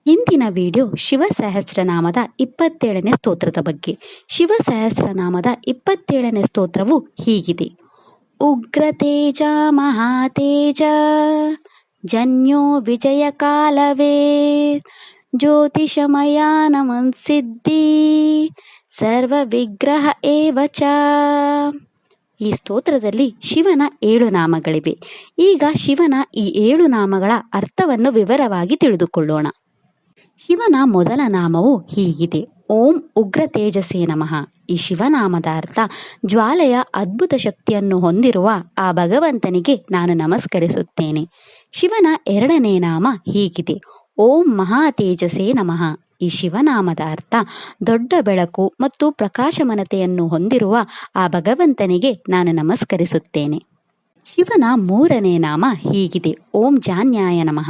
ಇಂದಿನ ವಿಡಿಯೋ ಶಿವ ಸಹಸ್ರನಾಮದ 27ನೇ ಸ್ತೋತ್ರದ ಬಗ್ಗೆ. ಶಿವ ಸಹಸ್ರನಾಮದ 27ನೇ ಸ್ತೋತ್ರವು ಹೀಗಿದೆ. ಉಗ್ರತೇಜ ಮಹಾತೇಜ ಜನ್ಯೋ ವಿಜಯ ಕಾಲವೇ ಜ್ಯೋತಿಷಮಯ ನಮನ್ಸಿದ್ಧಿ ಸರ್ವ ವಿಗ್ರಹ ಏವಚ. ಈ ಸ್ತೋತ್ರದಲ್ಲಿ ಶಿವನ 7 ನಾಮಗಳಿವೆ. ಈಗ ಶಿವನ ಈ 7 ನಾಮಗಳ ಅರ್ಥವನ್ನು ವಿವರವಾಗಿ ತಿಳಿದುಕೊಳ್ಳೋಣ. ಶಿವನ ಮೊದಲ ನಾಮವು ಹೀಗಿದೆ. ಓಂ ಉಗ್ರ ತೇಜಸೇ ನಮಃ. ಈ ಶಿವನಾಮದ ಅರ್ಥ ಜ್ವಾಲೆಯ ಅದ್ಭುತ ಶಕ್ತಿಯನ್ನು ಹೊಂದಿರುವ ಆ ಭಗವಂತನಿಗೆ ನಾನು ನಮಸ್ಕರಿಸುತ್ತೇನೆ. ಶಿವನ 2ನೇ ನಾಮ ಹೀಗಿದೆ. ಓಂ ಮಹಾ ತೇಜಸೇ ನಮಃ. ಈ ಶಿವನಾಮದ ಅರ್ಥ ದೊಡ್ಡ ಬೆಳಕು ಮತ್ತು ಪ್ರಕಾಶಮಾನತೆಯನ್ನು ಹೊಂದಿರುವ ಆ ಭಗವಂತನಿಗೆ ನಾನು ನಮಸ್ಕರಿಸುತ್ತೇನೆ. ಶಿವನ 3ನೇ ನಾಮ ಹೀಗಿದೆ. ಓಂ ಜಾನ್ಯಾಯ ನಮಃ.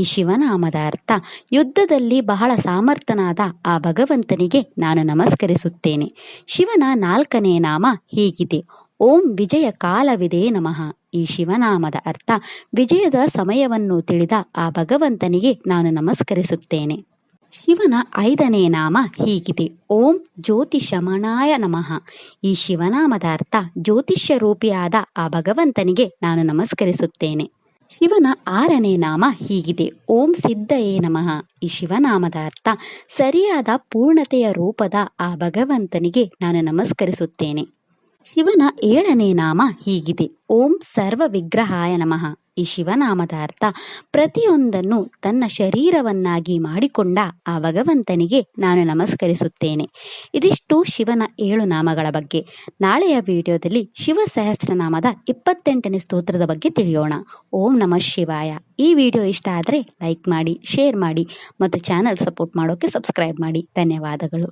ಈ ಶಿವನಾಮದ ಅರ್ಥ ಯುದ್ಧದಲ್ಲಿ ಬಹಳ ಸಾಮರ್ಥ್ಯನಾದ ಆ ಭಗವಂತನಿಗೆ ನಾನು ನಮಸ್ಕರಿಸುತ್ತೇನೆ. ಶಿವನ 4ನೇ ನಾಮ ಹೀಗಿದೆ. ಓಂ ವಿಜಯ ಕಾಲವಿದೆ ನಮಃ. ಈ ಶಿವನಾಮದ ಅರ್ಥ ವಿಜಯದ ಸಮಯವನ್ನು ತಿಳಿದ ಆ ಭಗವಂತನಿಗೆ ನಾನು ನಮಸ್ಕರಿಸುತ್ತೇನೆ. ಶಿವನ 5ನೇ ನಾಮ ಹೀಗಿದೆ. ಓಂ ಜ್ಯೋತಿಷಮಣಾಯ ನಮಃ. ಈ ಶಿವನಾಮದ ಅರ್ಥ ಜ್ಯೋತಿಷ್ಯ ರೂಪಿಯಾದ ಆ ಭಗವಂತನಿಗೆ ನಾನು ನಮಸ್ಕರಿಸುತ್ತೇನೆ. ಶಿವನ 6ನೇ ನಾಮ ಹೀಗಿದೆ. ಓಂ ಸಿದ್ಧಯೇ ನಮಃ. ಈ ಶಿವನಾಮದ ಅರ್ಥ ಸರಿಯಾದ ಪೂರ್ಣತೆಯ ರೂಪದ ಆ ಭಗವಂತನಿಗೆ ನಾನು ನಮಸ್ಕರಿಸುತ್ತೇನೆ. ಶಿವನ 7ನೇ ನಾಮ ಹೀಗಿದೆ. ಓಂ ಸರ್ವ ವಿಗ್ರಹಾಯ ನಮಃ. ಈ ಶಿವನಾಮದ ಅರ್ಥ ಪ್ರತಿಯೊಂದನ್ನು ತನ್ನ ಶರೀರವನ್ನಾಗಿ ಮಾಡಿಕೊಂಡ ಆ ಭಗವಂತನಿಗೆ ನಾನು ನಮಸ್ಕರಿಸುತ್ತೇನೆ. ಇದಿಷ್ಟು ಶಿವನ 7 ನಾಮಗಳ ಬಗ್ಗೆ. ನಾಳೆಯ ವಿಡಿಯೋದಲ್ಲಿ ಶಿವ ಸಹಸ್ರನಾಮದ 28ನೇ ಸ್ತೋತ್ರದ ಬಗ್ಗೆ ತಿಳಿಯೋಣ. ಓಂ ನಮಃ ಶಿವಾಯ. ಈ ವಿಡಿಯೋ ಇಷ್ಟ ಆದರೆ ಲೈಕ್ ಮಾಡಿ, ಶೇರ್ ಮಾಡಿ ಮತ್ತು ಚಾನಲ್ ಸಪೋರ್ಟ್ ಮಾಡೋಕ್ಕೆ ಸಬ್ಸ್ಕ್ರೈಬ್ ಮಾಡಿ. ಧನ್ಯವಾದಗಳು.